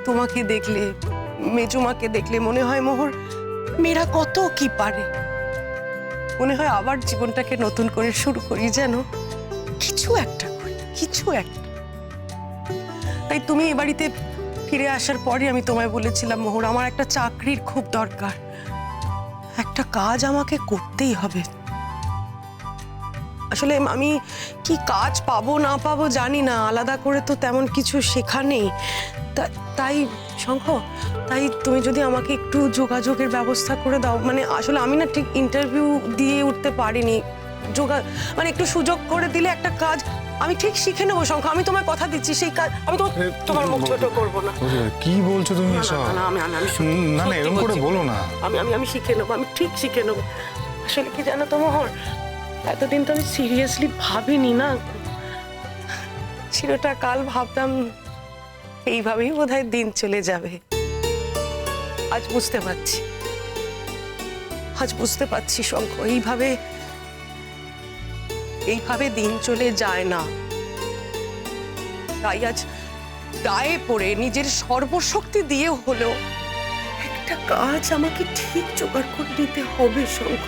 তোমাকে দেখলে, মেজুমাকে দেখলে মনে হয় মোহর মেয়েরা কত কি পারে। মনে হয় আবার জীবনটাকে নতুন করে শুরু করি, যেন কিছু একটা করি, কিছু একটা। তাই তুমি এ বাড়িতে ফিরে আসার পরে আমি তোমায় বলেছিলাম, মোহর আমার একটা চাকরির খুব দরকার, একটা কাজ আমাকে করতেই হবে। আসলে আমি কি কাজ পাবো না পাবো জানি না, আলাদা করে তো তেমন কিছু শেখা নেই। তাই শঙ্খ, তাই তুমি যদি আমাকে একটু যোগাযোগের ব্যবস্থা করে দাও। মানে আসলে আমি না ঠিক ইন্টারভিউ দিয়ে উঠতে পারিনি, মানে একটু সুযোগ করে দিলে একটা কাজ আমি ঠিক শিখে নেবো। শঙ্খ, আমি তোমায় কথা দিচ্ছি, সেই কাজ আমি তোমার মুখ ছোট করবো না। কি বলছো তুমি এসব? না না, এরকম করে বলো না। আমি শিখে নেবো, আমি ঠিক শিখে নেবো। আসলে কি জানো তো মোহর, এতদিন তো আমি সিরিয়াসলি ভাবিনি না, চিরটা কাল ভাবতাম এইভাবেই বোধহয় দিন চলে যাবে। আজ বুঝতে পারছি শঙ্খ, এইভাবে দিন চলে যায় না। তাই আজ দায়ে পড়ে নিজের সর্বশক্তি দিয়ে হলেও একটা কাজ আমাকে ঠিক জোগাড় করে দিতে হবে। শঙ্খ,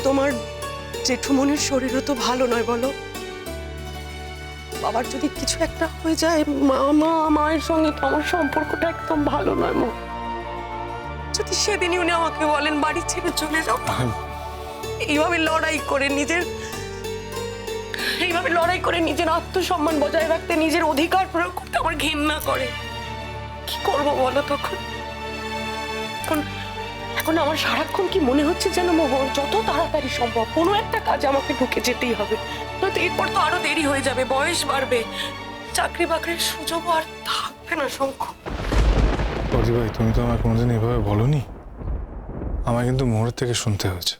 তোমার জেঠুমনির শরীরও তো ভালো নয়, বলো। বাবার যদি কিছু একটা হয়ে যায়, মায়ের সঙ্গে তো আমার সম্পর্কটা একদম ভালো নয়। মা যদি সেদিনই উনি আমাকে বলেন বাড়ি ছেড়ে চলে যাও, এইভাবে লড়াই করে নিজের আত্মসম্মান বজায় রাখতে, নিজের অধিকার প্রয়োগ করতে আমার ঘৃণা করে। কি করবো বলো তখন? এখন আমার সারাক্ষণ কি মনে হচ্ছে যেন মোহর যত তাড়াতাড়ি সম্ভব কোনো একটা কাজ আমাকে ঢুকে যেতেই হবে, নয়তো এরপর তো আরো দেরি হয়ে যাবে, বয়স বাড়বে, চাকরি বাকরির সুযোগও আর থাকবে না। শঙ্খ, বৌদি ভাই, তুমি তো আমার কোনোদিন এভাবে বলোনি। আমার কিন্তু মোহরের থেকে শুনতে হয়েছে।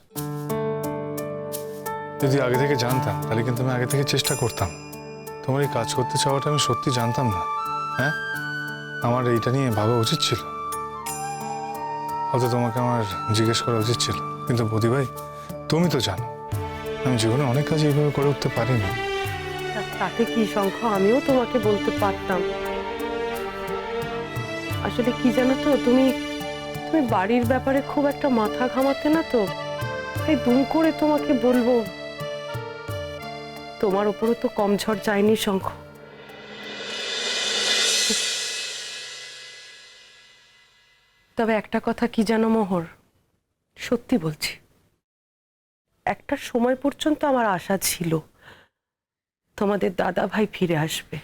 যদি আগে থেকে জানতাম তাহলে কিন্তু আমি আগে থেকে চেষ্টা করতাম। তোমার এই কাজ করতে চাওয়াটা আমি সত্যি জানতাম না। হ্যাঁ, আমার এইটা নিয়ে ভাবা উচিত ছিল, হয়তো তোমাকে আমার জিজ্ঞেস করা উচিত ছিল। কিন্তু বৌদি ভাই, তুমি তো জানো আমি জীবনে অনেক কাজ এইভাবে করে উঠতে পারিনি। তাতে কি শঙ্খ, আমিও তোমাকে বলতে পারতাম। আসলে কি জানো তো, তুমি বাড়ির ব্যাপারে খুব একটা মাথা ঘামাতে না তো, তাই দুম করে তোমাকে বলবো। তোমার উপরও তো কম ঝড় যায়নি শঙ্খ। তবে একটা কথা কি জানো মোহর, সত্যি বলছি, একটা সময় পর্যন্ত আমার আশা ছিল তোমাদের দাদা ভাই ফিরে আসবে।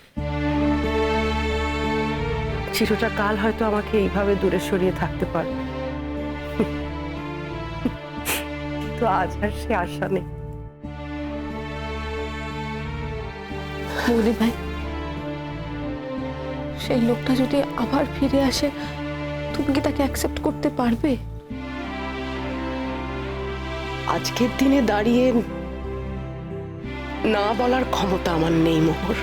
চিরটা কাল হয়তো আমাকে এইভাবে দূরে সরিয়ে থাকতে পারবে, তো আজ আর সে আশা নেই। বৌদি ভাই, সেই লোকটা যদি আবার ফিরে আসে, তুমি কি তাকে অ্যাকসেপ্ট করতে পারবে? আজকের দিনে দাঁড়িয়ে না বলার ক্ষমতা আমার নেই মোহর।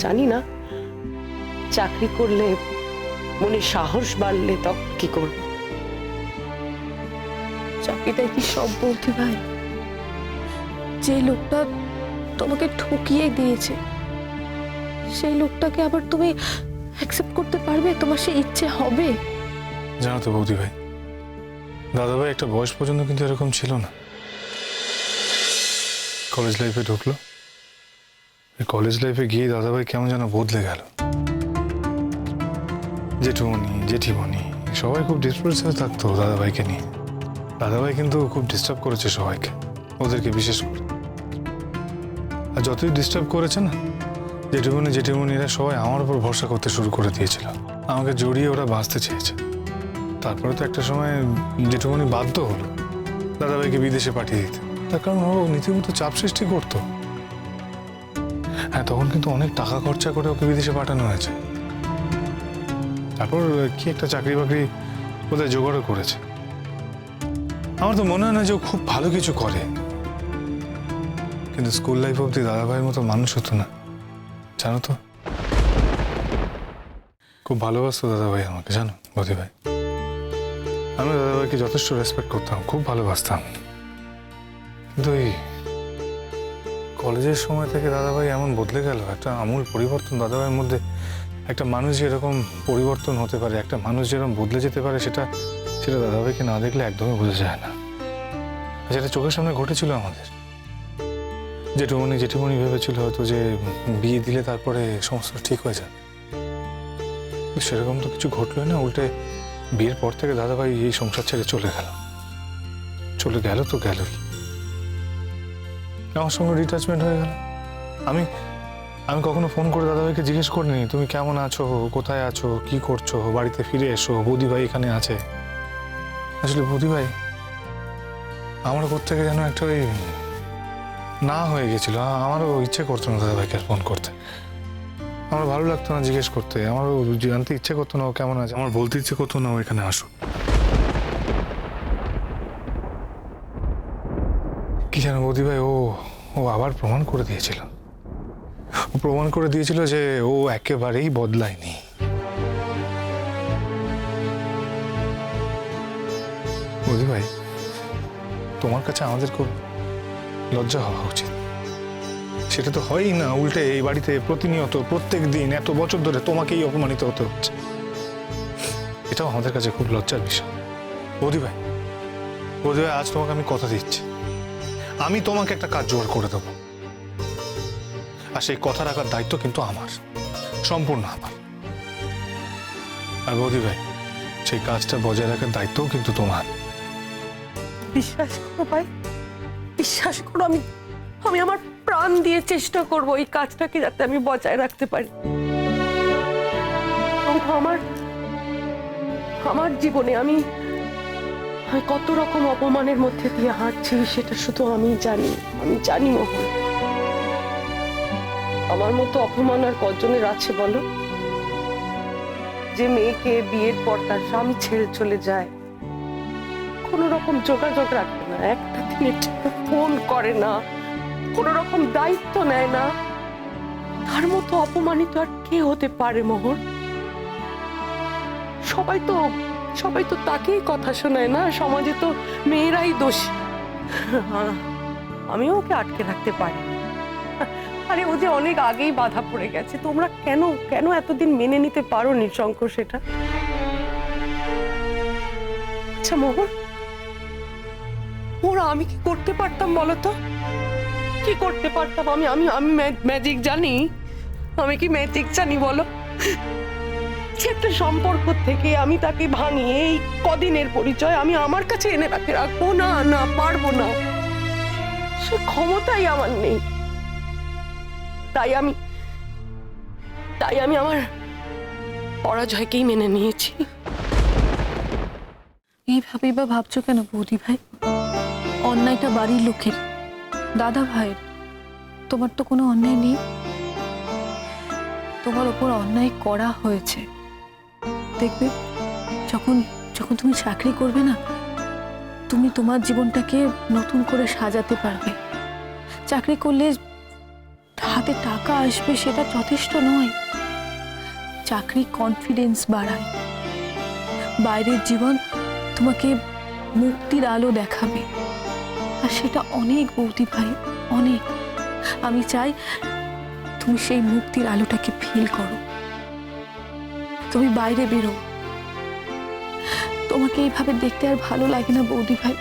জানি না চাকরি করলে মনে সাহস বাড়লে তখন কি করব। চাকরিটাই কি সব বৌদি ভাই? যে লোকটা তোমাকে ঠকিয়ে দিয়েছে, সেই লোকটাকে আবার তুমি অ্যাকসেপ্ট করতে পারবে? তোমার সে ইচ্ছে হবে? জানো তো বৌদি ভাই, দাদাভাই একটা বয়স পর্যন্ত কিন্তু এরকম ছিল না। কলেজ লাইফে ঢুকলো, কলেজ লাইফে গিয়ে দাদাভাই কেমন যেন বদলে গেল। জেঠুমনি, জেঠিমনি সবাই খুব ডিসপ্রেসে থাকতো দাদাভাইকে নিয়ে। দাদাভাই কিন্তু খুব ডিস্টার্ব করেছে সবাইকে, ওদেরকে বিশেষ করে। আর যতই ডিস্টার্ব করেছে না, জেঠুমনি জেঠিমনিরা সবাই আমার উপর ভরসা করতে শুরু করে দিয়েছিল। আমাকে জড়িয়ে ওরা বাঁচতে চেয়েছে। তারপরে তো একটা সময় জেঠুমনি বাধ্য হলো দাদাভাইকে বিদেশে পাঠিয়ে দিতে, তার কারণ ও নীতিমতো চাপ সৃষ্টি করতো। হ্যাঁ, তখন কিন্তু অনেক টাকা খরচা করে ওকে বিদেশে পাঠানো হয়েছে। তারপর কি একটা চাকরি বাকরি কোথায় জোগাড়ও করেছে। আমার তো মনে হয় না যে ও খুব ভালো কিছু করে, কিন্তু স্কুল লাইফ অব্দি দাদাভাইয়ের মতো মানুষ হতো না, জানো তো। খুব ভালোবাসতো দাদাভাই আমাকে, জানো বৌদি ভাই। আমি দাদাভাইকে যথেষ্ট রেসপেক্ট করতাম, খুব ভালোবাসতাম। কিন্তু এই কলেজের সময় থেকে দাদাভাই এমন বদলে গেল, একটা আমূল পরিবর্তন দাদাভাইয়ের মধ্যে। একটা মানুষ যেরকম পরিবর্তন হতে পারে, একটা মানুষ যেরকম বদলে যেতে পারে, সেটা সেটা দাদাভাইকে না দেখলে একদমই বোঝা যায় না। যেটা চোখের সামনে ঘটেছিল আমাদের, জেঠুমনি ভেবেছিল হয়তো যে বিয়ে দিলে তারপরে সমস্ত ঠিক হয়ে যাবে, সেরকম তো কিছু ঘটলোই না। উল্টে বিয়ের পর থেকে দাদাভাই এই সংসার ছেড়ে চলে গেল তো গেলই। আমার সঙ্গে ডিটাচমেন্ট হয়ে গেল। আমি আমি কখনো ফোন করে দাদাভাইকে জিজ্ঞেস করিনি তুমি কেমন আছো, কোথায় আছো, কি করছো, বাড়িতে ফিরে এসো, বৌদিভাই এখানে আছে। আসলে বৌদিভাই আমার থেকে যেন একটা ওই না হয়ে গেছিল। আমারও ইচ্ছে করতো না দাদাভাইকে আর ফোন করতে, আমার ভালো লাগতো না জিজ্ঞেস করতে, আমারও জানতে ইচ্ছে করতো না ও কেমন আছে, আমার বলতে ইচ্ছে করতো না ও এখানে আসো। কি জানো বৌদিভাই, ও আবার প্রমাণ করে দিয়েছিল যে ও একেবারেই বদলায়নি। বৌদিভাই তোমার কাছে আমাদের খুব লজ্জা হওয়া উচিত। সেটা তো হয়ই না, উল্টে এই বাড়িতে প্রতিনিয়ত প্রত্যেক দিন এত বছর ধরে তোমাকেই অপমানিত হতে হচ্ছে। এটাও আমাদের কাছে খুব লজ্জার বিষয়। বৌদিভাই আজ তোমাকে আমি কথা দিচ্ছি, আমি তোমাকে একটা কাজ জোগাড় করে দেবো, আর সেই কথা রাখার দায়িত্ব কিন্তু আমার, সম্পূর্ণ আমার। আর বৌদিভাই সেই কাজটা বজায় রাখার দায়িত্বও কিন্তু তোমার। বিশ্বাস করো ভাই, বিশ্বাস করো, আমি আমার প্রাণ দিয়ে চেষ্টা করবো এই কাজটাকে যাতে আমি বজায় রাখতে পারি। আমার জীবনে আমি কত রকম অপমানের মধ্যে দিয়ে হাঁটছি সেটা শুধু আমি জানি মোহন। আমার মতো অপমান আর কজনের আছে বলো? যে মেয়েকে বিয়ের পর তার স্বামী ছেড়ে চলে যায়, কোন রকম যোগাযোগ রাখে না, একটা দিনের ফোন করে না, কোন রকম দায়িত্ব নেয় না, তার মতো অপমানিত আর কে হতে পারে মোহন? সবাই তো তাকেই কথা শোনায় না, সমাজে তো মেয়েরাই দোষী। আমিও ওকে আটকে রাখতে পারি। আরে ও যে অনেক আগেই বাধা পড়ে গেছে, তোমরা কেন এতদিন মেনে নিতে পারো নিঃশঙ্ক সেটা? আচ্ছা মোহন, ওরা আমি কি করতে পারতাম বলো তো? কি করতে পারতাম আমি ম্যাজিক জানি? আমি কি ম্যাজিক জানি বলো? যে একটা সম্পর্ক থেকে আমি তাকে ভাঙিয়ে এই কদিনের পরিচয় আমি আমার কাছে এনে রাখবো না, পারবো না, সে ক্ষমতাই আমার নেই। তাই আমি আমার পরাজয়কেই মেনে নিয়েছি। এইভাবেই বা ভাবছো কেন বৌদি ভাই? অন্যায়টা বাড়ির লোকের, দাদা ভাইয়ের। তোমার তো কোনো অন্যায় নেই, তোমার ওপর অন্যায় করা হয়েছে। দেখবে যখন তুমি চাকরি করবে না, তুমি তোমার জীবনটাকে নতুন করে সাজাতে পারবে। চাকরি করলে হাতে টাকা আসবে সেটা যথেষ্ট নয়। চাকরি কনফিডেন্স বাড়ায়, বাইরের জীবন তোমাকে মুক্তির আলো দেখাবে, আর সেটা অনেক বৌদি ভাই, অনেক। আমি চাই তুমি সেই মুক্তির আলোটাকে ফিল করো, তুমি বাইরে বেরো। তোমাকে এইভাবে দেখতে আর ভালো লাগে না বৌদি ভাই?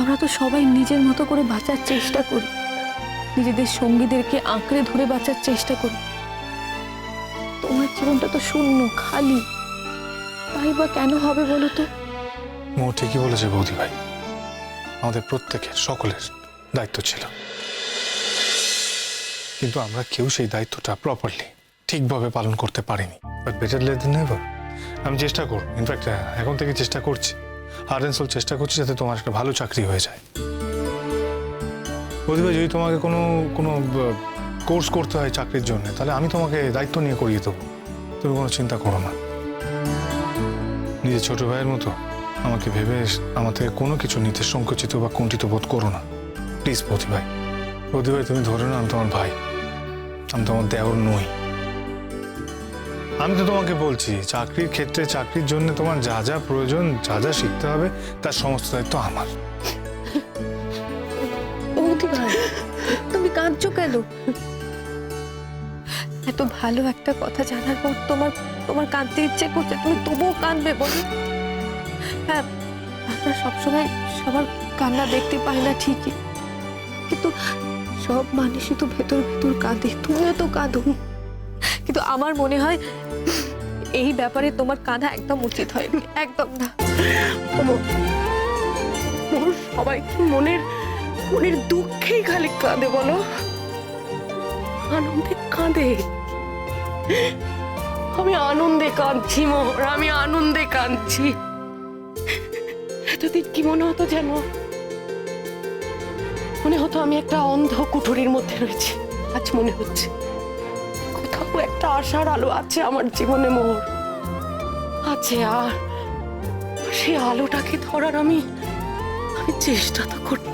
আমরা তো সবাই নিজের মতো করে বাঁচার চেষ্টা করি, নিজেদের সঙ্গীদেরকে আঁকড়ে ধরে বাঁচার চেষ্টা করি। তোমার জীবনটা তো শূন্য, খালি, তাই বা কেন হবে বলো তো? ও ঠিকই বলেছে বৌদি ভাই, আমাদের প্রত্যেকের, সকলের দায়িত্ব ছিল, কিন্তু আমরা কেউ সেই দায়িত্বটা প্রপারলি ঠিকভাবে পালন করতে পারিনি। But better late than never. আমি চেষ্টা করব, ইনফ্যাক্ট এখন থেকে চেষ্টা করছি, হার্ড অ্যান্ড সোল চেষ্টা করছি যাতে তোমার একটা ভালো চাকরি হয়ে যায়। বৌদি ভাই যদি তোমাকে কোনো কোর্স করতে হয় চাকরির জন্য, তাহলে আমি তোমাকে দায়িত্ব নিয়ে করিয়ে দেবো, তুমি কোনো চিন্তা করো না। নিজের ছোট ভাইয়ের মতো আমাকে ভেবে আমার থেকে কোনো কিছু নিতে সংকুচিত বা কুণ্ঠিত বোধ করো না প্লিজ বৌদি ভাই। বৌদি ভাই তুমি ধরে না, আমি তোমার ভাই, আমি তোমার দেওর নই। আমি তো তোমাকে বলছি চাকরির ক্ষেত্রে, চাকরির জন্য তোমার যা যা প্রয়োজন, যা যা শিখতে হবে, তার সমস্ত দায়িত্ব আমার। বৌদি ভাই ভালো, এত ভালো একটা কথা জানার পর তোমার তোমার কাঁদতে ইচ্ছে করছে, তুমি তবুও কাঁদবে বলো? হ্যাঁ, আমরা সবসময় সবার কান্না দেখতে পাই না ঠিকই, কিন্তু সব মানুষই তো ভেতর ভেতর কাঁদে, তুমিও তো কাঁদো। কিন্তু আমার মনে হয় এই ব্যাপারে তোমার কাঁদা একদম উচিত হয়নি, একদম না। মোর সবাই কি মনের মনের দুঃখেই খালি কাঁদে বলো? আনন্দে কাঁদে? আমি আনন্দে কাঁদছি মোহর, আমি আনন্দে কাঁদছি। এতদিন কি মনে হতো যেন, মনে হতো আমি একটা অন্ধ কুঠুরির মধ্যে রয়েছি। আজ মনে হচ্ছে কোথাও একটা আশার আলো আছে আমার জীবনে মোহর, আছে। আর সেই আলোটাকে ধরার আমি চেষ্টা তো করতে